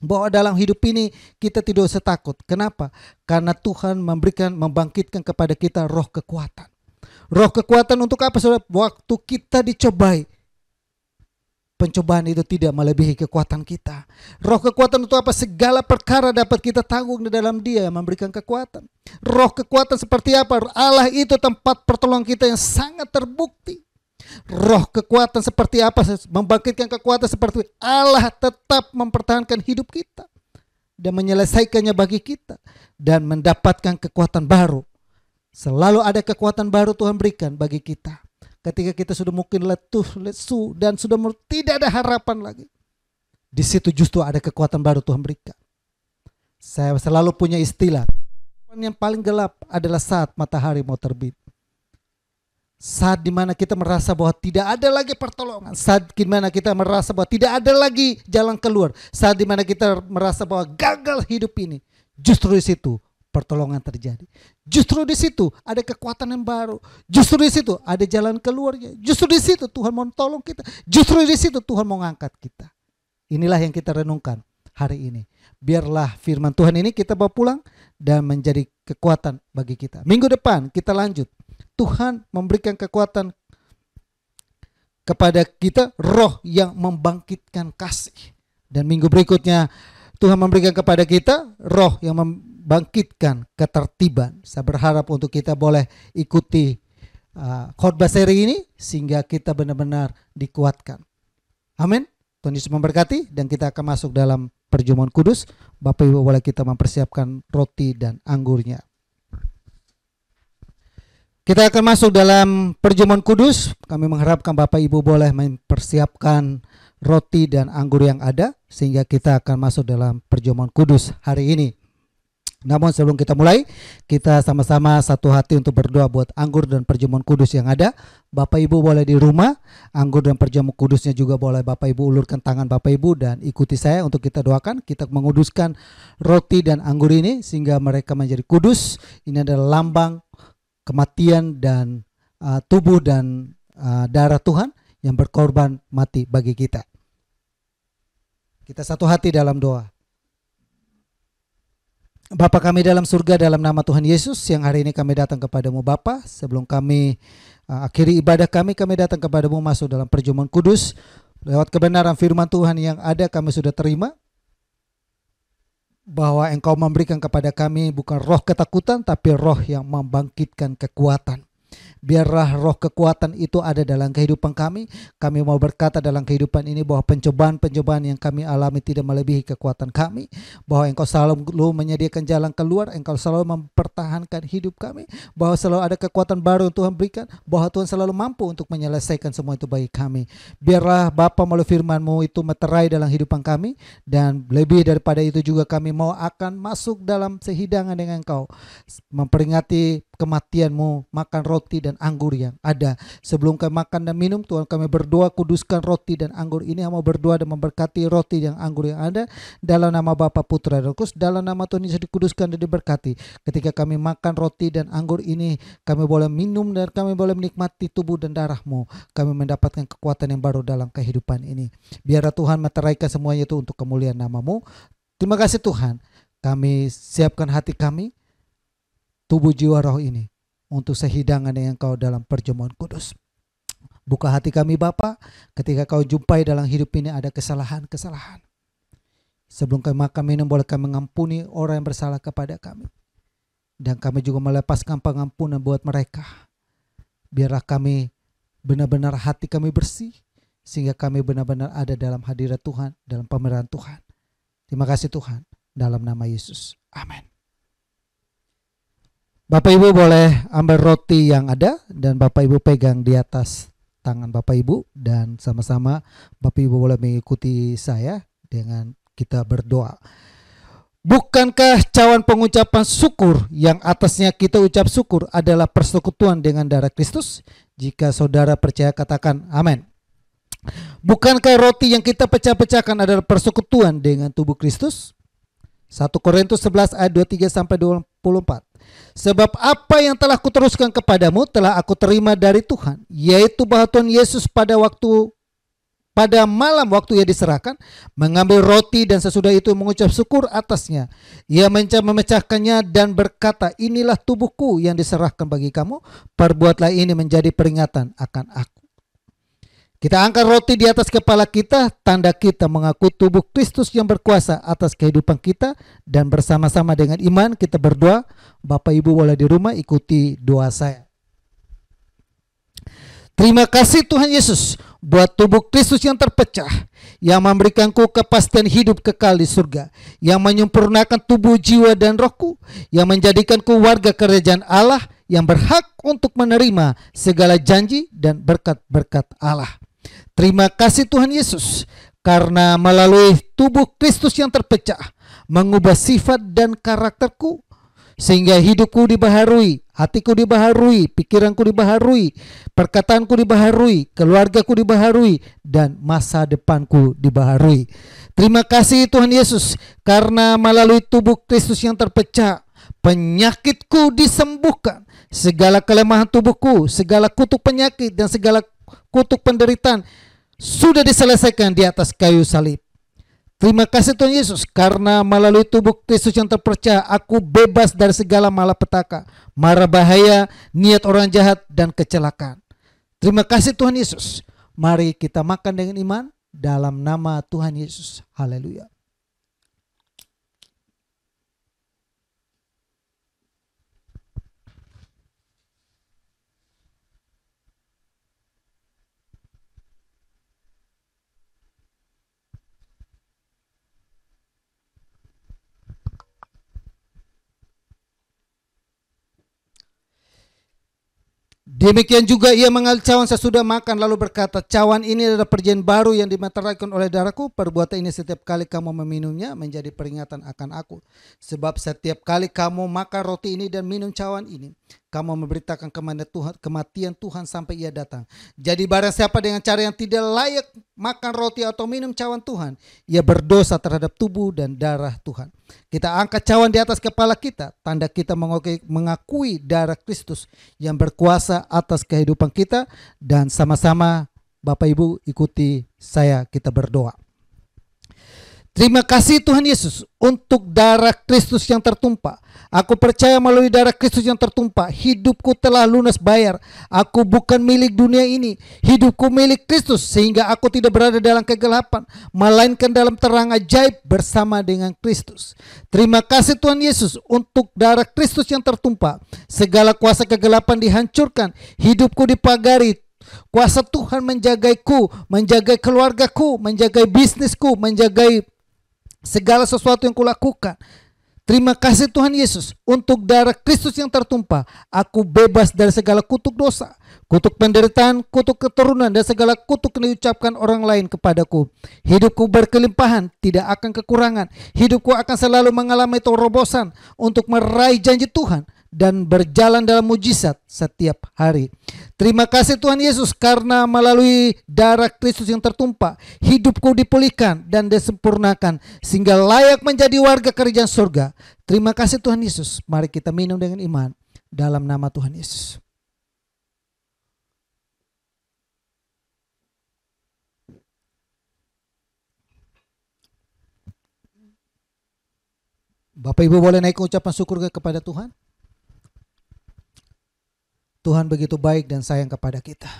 Speaker 1: bahwa dalam hidup ini kita tidak usah takut. Kenapa? Karena Tuhan membangkitkan kepada kita roh kekuatan. Roh kekuatan untuk apa saudara? Waktu kita dicobai, pencobaan itu tidak melebihi kekuatan kita. Roh kekuatan itu apa? Segala perkara dapat kita tanggung di dalam Dia yang memberikan kekuatan. Roh kekuatan seperti apa? Allah itu tempat pertolongan kita yang sangat terbukti. Roh kekuatan seperti apa? Membangkitkan kekuatan seperti Allah tetap mempertahankan hidup kita dan menyelesaikannya bagi kita dan mendapatkan kekuatan baru. Selalu ada kekuatan baru Tuhan berikan bagi kita. Ketika kita sudah mungkin lesu dan sudah tidak ada harapan lagi, di situ justru ada kekuatan baru Tuhan berikan. Saya selalu punya istilah, yang paling gelap adalah saat matahari mau terbit. Saat dimana kita merasa bahwa tidak ada lagi pertolongan, saat dimana kita merasa bahwa tidak ada lagi jalan keluar, saat dimana kita merasa bahwa gagal hidup ini, justru di situ pertolongan terjadi. Justru di situ ada kekuatan yang baru. Justru di situ ada jalan keluarnya. Justru di situ Tuhan mau tolong kita. Justru di situ Tuhan mau ngangkat kita. Inilah yang kita renungkan hari ini. Biarlah firman Tuhan ini kita bawa pulang dan menjadi kekuatan bagi kita. Minggu depan kita lanjut. Tuhan memberikan kekuatan kepada kita, roh yang membangkitkan kasih. Dan minggu berikutnya Tuhan memberikan kepada kita roh yang membangkitkan ketertiban. Saya berharap untuk kita boleh ikuti khotbah seri ini sehingga kita benar-benar dikuatkan. Amin. Tuhan Yesus memberkati dan kita akan masuk dalam perjamuan kudus. Bapak Ibu boleh kita mempersiapkan roti dan anggurnya. Kita akan masuk dalam perjamuan kudus. Kami mengharapkan Bapak Ibu boleh mempersiapkan roti dan anggur yang ada, sehingga kita akan masuk dalam perjamuan kudus hari ini. Namun sebelum kita mulai, kita sama-sama satu hati untuk berdoa buat anggur dan perjamuan kudus yang ada. Bapak Ibu boleh di rumah, anggur dan perjamuan kudusnya juga boleh Bapak Ibu ulurkan tangan Bapak Ibu dan ikuti saya untuk kita doakan. Kita menguduskan roti dan anggur ini sehingga mereka menjadi kudus. Ini adalah lambang kematian dan tubuh dan darah Tuhan yang berkorban mati bagi kita. Kita satu hati dalam doa. Bapa kami dalam surga, dalam nama Tuhan Yesus, yang hari ini kami datang kepadamu Bapa. Sebelum kami akhiri ibadah kami datang kepadamu masuk dalam perjamuan kudus. Lewat kebenaran firman Tuhan yang ada kami sudah terima, bahwa Engkau memberikan kepada kami bukan roh ketakutan, tapi roh yang membangkitkan kekuatan. Biarlah roh kekuatan itu ada dalam kehidupan kami. Kami mau berkata dalam kehidupan ini bahwa pencobaan-pencobaan yang kami alami tidak melebihi kekuatan kami. Bahwa Engkau selalu menyediakan jalan keluar. Engkau selalu mempertahankan hidup kami. Bahwa selalu ada kekuatan baru yang Tuhan berikan. Bahwa Tuhan selalu mampu untuk menyelesaikan semua itu bagi kami. Biarlah Bapa melalui firman-Mu itu meterai dalam kehidupan kami. Dan lebih daripada itu juga kami mau akan masuk dalam sehidangan dengan Engkau. Memperingati kematian-Mu, makan roti dan anggur yang ada. Sebelum kami makan dan minum, Tuhan kami berdoa kuduskan roti dan anggur ini. Mau berdoa dan memberkati roti dan anggur yang ada dalam nama Bapa, Putra dan Roh Kudus. Dalam nama Tuhan Yesus dikuduskan dan diberkati. Ketika kami makan roti dan anggur ini, kami boleh minum dan kami boleh menikmati tubuh dan darah-Mu. Kami mendapatkan kekuatan yang baru dalam kehidupan ini. Biarlah Tuhan meteraikan semuanya itu untuk kemuliaan nama-Mu. Terima kasih Tuhan. Kami siapkan hati kami, tubuh jiwa roh ini untuk sehidangan dengan Engkau dalam perjamuan kudus. Buka hati kami Bapa, ketika Kau jumpai dalam hidup ini ada kesalahan-kesalahan. Sebelum kami makan minum, boleh kami mengampuni orang yang bersalah kepada kami. Dan kami juga melepaskan pengampunan buat mereka. Biarlah kami benar-benar hati kami bersih, sehingga kami benar-benar ada dalam hadirat Tuhan, dalam pemeliharaan Tuhan. Terima kasih Tuhan, dalam nama Yesus. Amin. Bapak Ibu boleh ambil roti yang ada dan Bapak Ibu pegang di atas tangan Bapak Ibu, dan sama-sama Bapak Ibu boleh mengikuti saya dengan kita berdoa. Bukankah cawan pengucapan syukur yang atasnya kita ucap syukur adalah persekutuan dengan darah Kristus? Jika saudara percaya katakan amin. Bukankah roti yang kita pecah-pecahkan adalah persekutuan dengan tubuh Kristus? 1 Korintus 11 ayat 23 sampai 24. Sebab apa yang telah kuteruskan kepadamu telah aku terima dari Tuhan, yaitu bahwa Tuhan Yesus pada malam waktu Ia diserahkan, mengambil roti dan sesudah itu mengucap syukur atasnya. Ia memecahkannya dan berkata, inilah tubuhku yang diserahkan bagi kamu, perbuatlah ini menjadi peringatan akan aku. Kita angkat roti di atas kepala kita, tanda kita mengaku tubuh Kristus yang berkuasa atas kehidupan kita, dan bersama-sama dengan iman kita berdoa. Bapak Ibu boleh di rumah ikuti doa saya. Terima kasih Tuhan Yesus buat tubuh Kristus yang terpecah, yang memberikanku kepastian hidup kekal di surga, yang menyempurnakan tubuh, jiwa, dan rohku, yang menjadikanku warga kerajaan Allah, yang berhak untuk menerima segala janji dan berkat-berkat Allah. Terima kasih Tuhan Yesus, karena melalui tubuh Kristus yang terpecah, mengubah sifat dan karakterku, sehingga hidupku dibaharui, hatiku dibaharui, pikiranku dibaharui, perkataanku dibaharui, keluargaku dibaharui, dan masa depanku dibaharui. Terima kasih Tuhan Yesus, karena melalui tubuh Kristus yang terpecah, penyakitku disembuhkan, segala kelemahan tubuhku, segala kutuk penyakit dan segala kutuk penderitaan sudah diselesaikan di atas kayu salib. Terima kasih Tuhan Yesus, karena melalui tubuh Kristus yang terpercaya, aku bebas dari segala malapetaka, mara bahaya, niat orang jahat, dan kecelakaan. Terima kasih Tuhan Yesus. Mari kita makan dengan iman dalam nama Tuhan Yesus. Haleluya. Demikian juga ia mengambil cawan sesudah makan lalu berkata, cawan ini adalah perjanjian baru yang dimeteraikan oleh darahku. Perbuatan ini setiap kali kamu meminumnya menjadi peringatan akan aku. Sebab setiap kali kamu makan roti ini dan minum cawan ini, kamu memberitakan kematian Tuhan sampai ia datang. Jadi barang siapa dengan cara yang tidak layak makan roti atau minum cawan Tuhan, ia berdosa terhadap tubuh dan darah Tuhan. Kita angkat cawan di atas kepala kita, tanda kita mengakui darah Kristus yang berkuasa atas kehidupan kita. Dan sama-sama Bapak Ibu ikuti saya, kita berdoa. Terima kasih Tuhan Yesus untuk darah Kristus yang tertumpah. Aku percaya melalui darah Kristus yang tertumpah, hidupku telah lunas bayar. Aku bukan milik dunia ini, hidupku milik Kristus, sehingga aku tidak berada dalam kegelapan, melainkan dalam terang ajaib bersama dengan Kristus. Terima kasih Tuhan Yesus untuk darah Kristus yang tertumpah. Segala kuasa kegelapan dihancurkan, hidupku dipagari. Kuasa Tuhan menjagaiku, menjagai keluargaku, menjagai bisnisku, menjagai segala sesuatu yang kulakukan. Terima kasih Tuhan Yesus untuk darah Kristus yang tertumpah. Aku bebas dari segala kutuk dosa, kutuk penderitaan, kutuk keturunan, dan segala kutuk yang diucapkan orang lain kepadaku. Hidupku berkelimpahan, tidak akan kekurangan. Hidupku akan selalu mengalami terobosan untuk meraih janji Tuhan dan berjalan dalam mujizat setiap hari. Terima kasih Tuhan Yesus karena melalui darah Kristus yang tertumpah, hidupku dipulihkan dan disempurnakan sehingga layak menjadi warga kerajaan surga. Terima kasih Tuhan Yesus. Mari kita minum dengan iman dalam nama Tuhan Yesus. Bapak Ibu boleh naik ucapan syukur kepada Tuhan. Tuhan begitu baik dan sayang kepada kita.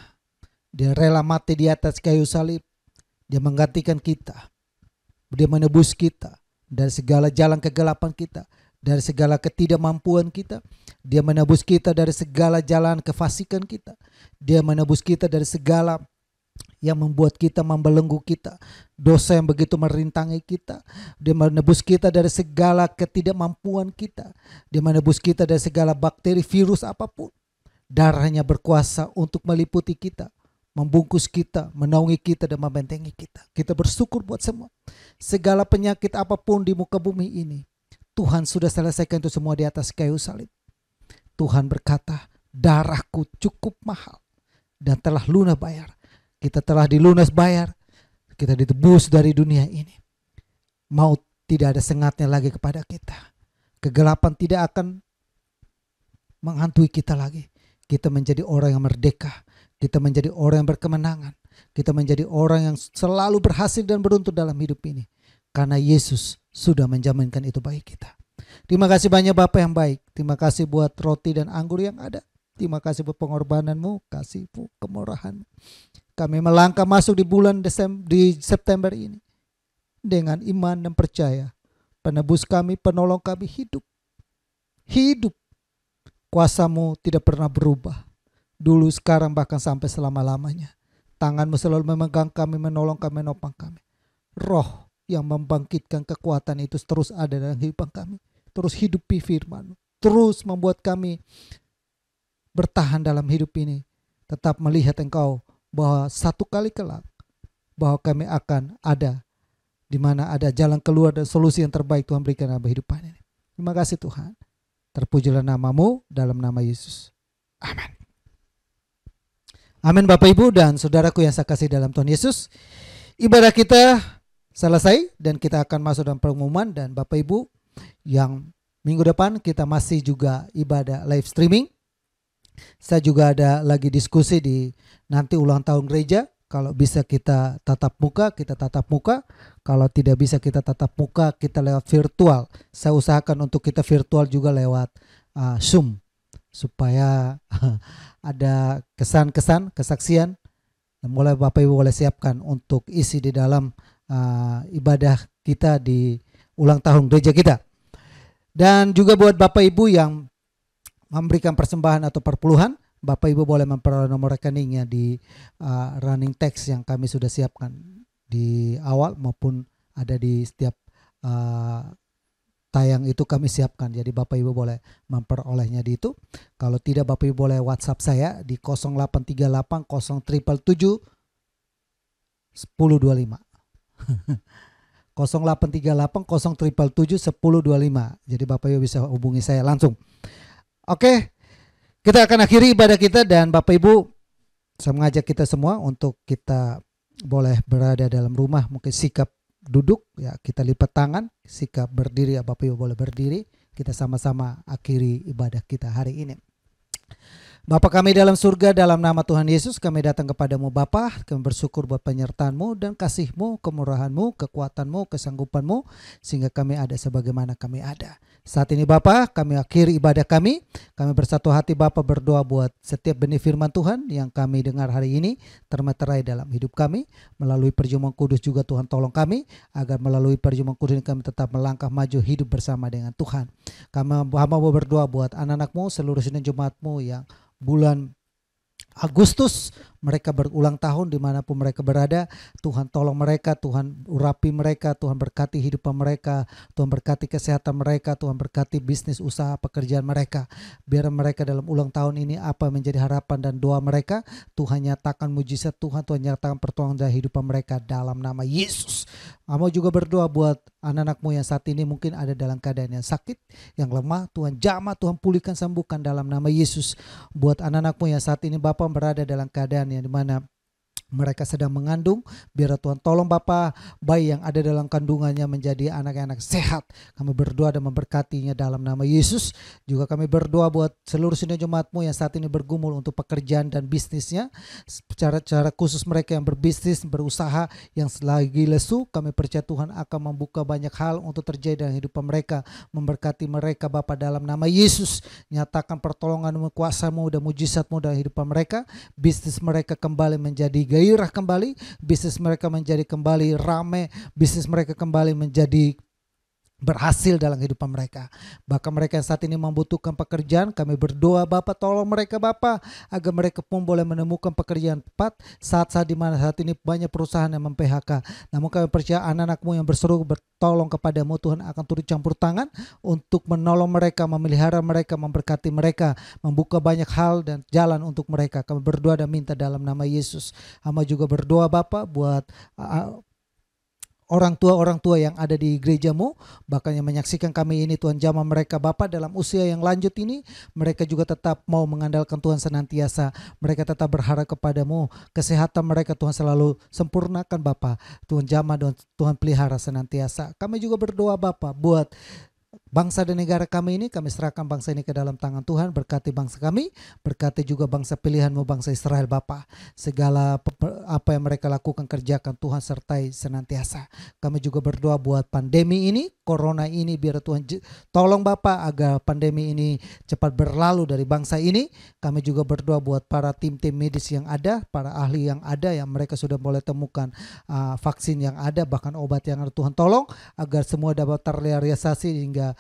Speaker 1: Dia rela mati di atas kayu salib. Dia menggantikan kita. Dia menebus kita dari segala jalan kegelapan kita, dari segala ketidakmampuan kita. Dia menebus kita dari segala jalan kefasikan kita. Dia menebus kita dari segala yang membuat kita membelenggu kita, dosa yang begitu merintangi kita. Dia menebus kita dari segala ketidakmampuan kita. Dia menebus kita dari segala bakteri, virus apapun. Darahnya berkuasa untuk meliputi kita, membungkus kita, menaungi kita, dan membentengi kita. Kita bersyukur buat semua. Segala penyakit apapun di muka bumi ini, Tuhan sudah selesaikan itu semua di atas kayu salib. Tuhan berkata, darahku cukup mahal dan telah lunas bayar. Kita telah dilunas bayar, kita ditebus dari dunia ini. Maut tidak ada sengatnya lagi kepada kita. Kegelapan tidak akan menghantui kita lagi. Kita menjadi orang yang merdeka. Kita menjadi orang yang berkemenangan. Kita menjadi orang yang selalu berhasil dan beruntung dalam hidup ini. Karena Yesus sudah menjaminkan itu bagi kita. Terima kasih banyak Bapak yang baik. Terima kasih buat roti dan anggur yang ada. Terima kasih buat pengorbananmu, kasihmu, kemurahanmu. Kami melangkah masuk di bulan di September ini dengan iman dan percaya. Penebus kami, penolong kami hidup. Hidup. Kuasamu tidak pernah berubah. Dulu, sekarang, bahkan sampai selama-lamanya. Tanganmu selalu memegang kami, menolong kami, menopang kami. Roh yang membangkitkan kekuatan itu terus ada dalam kehidupan kami. Terus hidupi firman-Mu. Terus membuat kami bertahan dalam hidup ini. Tetap melihat Engkau bahwa satu kali kelak bahwa kami akan ada di mana ada jalan keluar dan solusi yang terbaik Tuhan berikan dalam kehidupan ini. Terima kasih Tuhan. Terpujilah nama-Mu dalam nama Yesus. Amin. Amin Bapak Ibu dan saudaraku yang saya kasih dalam Tuhan Yesus. Ibadah kita selesai dan kita akan masuk dalam pengumuman. Dan Bapak Ibu yang minggu depan kita masih juga ibadah live streaming. Saya juga ada lagi diskusi di nanti ulang tahun gereja. Kalau bisa kita tatap muka, kita tatap muka. Kalau tidak bisa kita tatap muka, kita lewat virtual. Saya usahakan untuk kita virtual juga lewat Zoom. Supaya ada kesan-kesan, kesaksian. Dan mulai Bapak Ibu boleh siapkan untuk isi di dalam ibadah kita di ulang tahun gereja kita. Dan juga buat Bapak Ibu yang memberikan persembahan atau perpuluhan, Bapak Ibu boleh memperoleh nomor rekeningnya di running text yang kami sudah siapkan di awal maupun ada di setiap tayang itu kami siapkan. Jadi Bapak Ibu boleh memperolehnya di itu. Kalau tidak Bapak Ibu boleh WhatsApp saya di 0838 0777 1025. 0838 0777 1025. Jadi Bapak Ibu bisa hubungi saya langsung. Oke, kita akan akhiri ibadah kita, dan Bapak Ibu, saya mengajak kita semua untuk kita boleh berada dalam rumah, mungkin sikap duduk ya, kita lipat tangan, sikap berdiri ya, Bapak Ibu boleh berdiri, kita sama-sama akhiri ibadah kita hari ini. Bapa kami dalam surga, dalam nama Tuhan Yesus kami datang kepadamu Bapa. Kami bersyukur buat penyertaan-Mu dan kasih-Mu, kemurahan-Mu, kekuatan-Mu, kesanggupan-Mu, sehingga kami ada sebagaimana kami ada. Saat ini Bapa, kami akhiri ibadah kami. Kami bersatu hati Bapa berdoa buat setiap benih firman Tuhan yang kami dengar hari ini termeterai dalam hidup kami. Melalui perjamuan kudus juga Tuhan tolong kami, agar melalui perjamuan kudus ini kami tetap melangkah maju hidup bersama dengan Tuhan. Kami hamba berdoa buat anak-anak-Mu, seluruh sidang jemaat-Mu yang bulan Agustus mereka berulang tahun dimanapun mereka berada. Tuhan tolong mereka, Tuhan urapi mereka, Tuhan berkati hidupan mereka, Tuhan berkati kesehatan mereka, Tuhan berkati bisnis usaha pekerjaan mereka. Biar mereka dalam ulang tahun ini apa menjadi harapan dan doa mereka, Tuhan nyatakan mujizat Tuhan, Tuhan nyatakan pertolongan dalam hidupan mereka dalam nama Yesus. Kamu juga berdoa buat anak-anakmu yang saat ini mungkin ada dalam keadaan yang sakit, yang lemah, Tuhan jamah, Tuhan pulihkan, sembuhkan dalam nama Yesus. Buat anak-anakmu yang saat ini Bapa berada dalam keadaan yang dimana mereka sedang mengandung, biar Tuhan tolong Bapa, bayi yang ada dalam kandungannya menjadi anak-anak sehat. Kami berdoa dan memberkatinya dalam nama Yesus. Juga kami berdoa buat seluruh sidang jemaat-Mu yang saat ini bergumul untuk pekerjaan dan bisnisnya. Cara khusus mereka yang berbisnis, berusaha, yang lagi lesu, kami percaya Tuhan akan membuka banyak hal untuk terjadi dalam hidup mereka. Memberkati mereka Bapa dalam nama Yesus. Nyatakan pertolongan-Mu, kuasa-Mu dan mujizat-Mu dalam hidup mereka. Bisnis mereka kembali menjadi gairah kembali, bisnis mereka menjadi kembali ramai, bisnis mereka kembali menjadi berhasil dalam kehidupan mereka. Bahkan mereka yang saat ini membutuhkan pekerjaan, kami berdoa Bapa tolong mereka Bapa, agar mereka pun boleh menemukan pekerjaan tepat saat-saat di mana saat ini banyak perusahaan yang mem-PHK. Namun kami percaya anak-anak-Mu yang berseru bertolong kepadamu Tuhan akan turut campur tangan untuk menolong mereka, memelihara mereka, memberkati mereka, membuka banyak hal dan jalan untuk mereka. Kami berdoa dan minta dalam nama Yesus. Hamba juga berdoa Bapa buat orang tua yang ada di gereja-Mu, bahkan yang menyaksikan kami ini Tuhan, jamah mereka Bapa dalam usia yang lanjut ini, mereka juga tetap mau mengandalkan Tuhan senantiasa, mereka tetap berharap kepadamu, kesehatan mereka Tuhan selalu sempurnakan Bapa, Tuhan jamah dan Tuhan pelihara senantiasa. Kami juga berdoa Bapa buat bangsa dan negara kami ini, kami serahkan bangsa ini ke dalam tangan Tuhan. Berkati bangsa kami, berkati juga bangsa pilihan-Mu, bangsa Israel Bapa. Segala apa yang mereka lakukan, kerjakan Tuhan sertai senantiasa. Kami juga berdoa buat pandemi ini, corona ini, biar Tuhan tolong Bapa agar pandemi ini cepat berlalu dari bangsa ini. Kami juga berdoa buat para tim-tim medis yang ada, para ahli yang ada, yang mereka sudah boleh temukan vaksin yang ada, bahkan obat yang ada. Tuhan tolong agar semua dapat terrealisasi hingga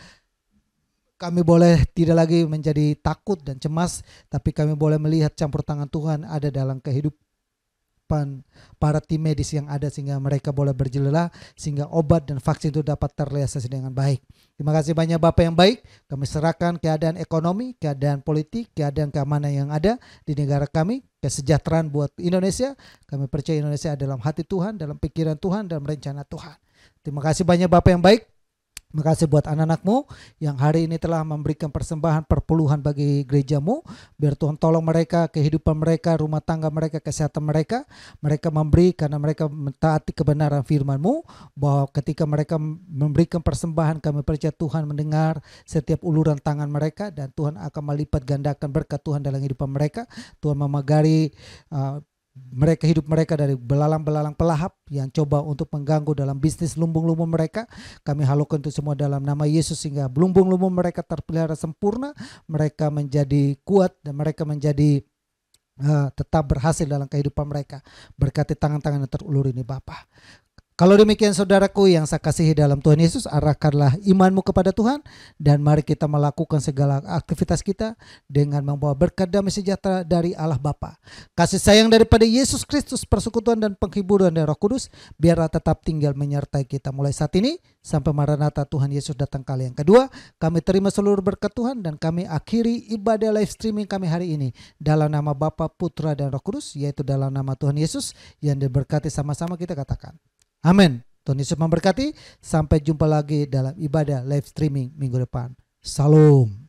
Speaker 1: kami boleh tidak lagi menjadi takut dan cemas, tapi kami boleh melihat campur tangan Tuhan ada dalam kehidupan para tim medis yang ada, sehingga mereka boleh berjela, sehingga obat dan vaksin itu dapat terrealisasi dengan baik. Terima kasih banyak Bapak yang baik. Kami serahkan keadaan ekonomi, keadaan politik, keadaan keamanan yang ada di negara kami, kesejahteraan buat Indonesia. Kami percaya Indonesia dalam hati Tuhan, dalam pikiran Tuhan, dalam rencana Tuhan. Terima kasih banyak Bapak yang baik. Terima kasih buat anak-anak-Mu yang hari ini telah memberikan persembahan perpuluhan bagi gereja-Mu. Biar Tuhan tolong mereka, kehidupan mereka, rumah tangga mereka, kesehatan mereka. Mereka memberi karena mereka mentaati kebenaran firman-Mu, bahwa ketika mereka memberikan persembahan, kami percaya Tuhan mendengar setiap uluran tangan mereka, dan Tuhan akan melipat gandakan berkat Tuhan dalam kehidupan mereka. Tuhan memagari mereka, hidup mereka dari belalang-belalang pelahap yang coba untuk mengganggu dalam bisnis lumbung-lumbung mereka. Kami halukan itu semua dalam nama Yesus, sehingga lumbung-lumbung mereka terpelihara sempurna, mereka menjadi kuat, dan mereka menjadi tetap berhasil dalam kehidupan mereka. Berkati tangan-tangan yang terulur ini Bapa. Kalau demikian saudaraku yang saya kasihi dalam Tuhan Yesus, arahkanlah imanmu kepada Tuhan dan mari kita melakukan segala aktivitas kita dengan membawa berkat damai sejahtera dari Allah Bapa. Kasih sayang daripada Yesus Kristus, persekutuan dan penghiburan dari Roh Kudus biarlah tetap tinggal menyertai kita mulai saat ini sampai Maranatha Tuhan Yesus datang kali yang kedua. Kami terima seluruh berkat Tuhan dan kami akhiri ibadah live streaming kami hari ini dalam nama Bapa, Putra dan Roh Kudus, yaitu dalam nama Tuhan Yesus yang diberkati. Sama-sama kita katakan amin. Tuhan Yesus memberkati. Sampai jumpa lagi dalam ibadah live streaming minggu depan. Salam.